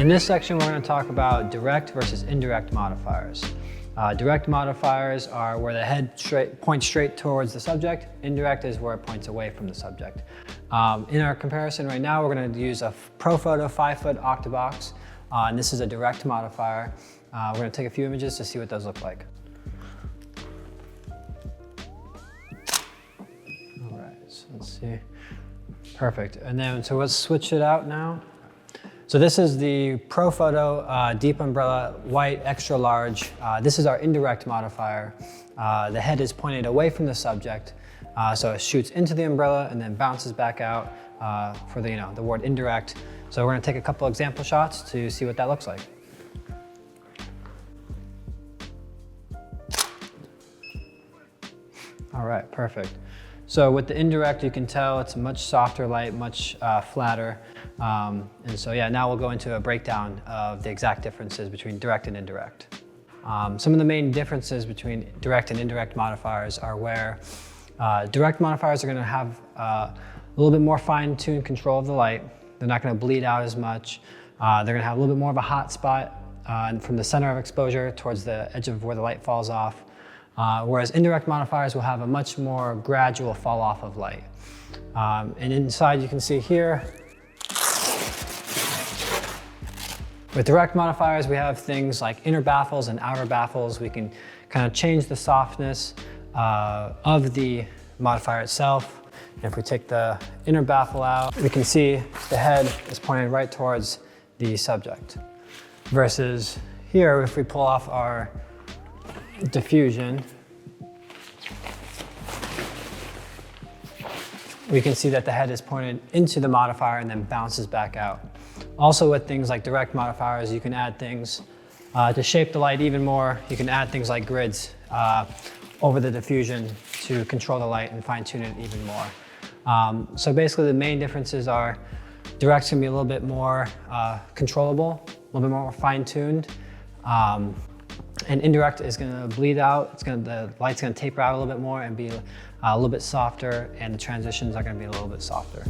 In this section, we're going to talk about direct versus indirect modifiers. Direct modifiers are where the head points straight towards the subject. Indirect is where it points away from the subject. In our comparison right now, we're going to use a ProPhoto 5-foot octabox, and this is a direct modifier. We're going to take a few images to see what those look like. All right, so let's see. Perfect. And then, so let's switch it out now. So this is the ProPhoto Deep Umbrella White Extra Large. This is our indirect modifier. The head is pointed away from the subject, so it shoots into the umbrella and then bounces back out for the word indirect. So we're going to take a couple example shots to see what that looks like. All right, perfect. So with the indirect, you can tell it's much softer light, much flatter. And so yeah, now we'll go into a breakdown of the exact differences between direct and indirect. Some of the main differences between direct and indirect modifiers are where direct modifiers are going to have a little bit more fine-tuned control of the light. They're not going to bleed out as much. They're going to have a little bit more of a hot spot from the center of exposure towards the edge of where the light falls off. Whereas indirect modifiers will have a much more gradual fall off of light. And inside you can see here, with direct modifiers, we have things like inner baffles and outer baffles. We can kind of change the softness of the modifier itself. And if we take the inner baffle out, we can see the head is pointed right towards the subject. Versus here, if we pull off our diffusion, we can see that the head is pointed into the modifier and then bounces back out. Also with things like direct modifiers, you can add things to shape the light even more. You can add things like grids over the diffusion to control the light and fine tune it even more. So basically the main differences are direct's gonna be a little bit more controllable, a little bit more fine tuned. And indirect is going to bleed out. The light's going to taper out a little bit more and be a little bit softer, and the transitions are going to be a little bit softer.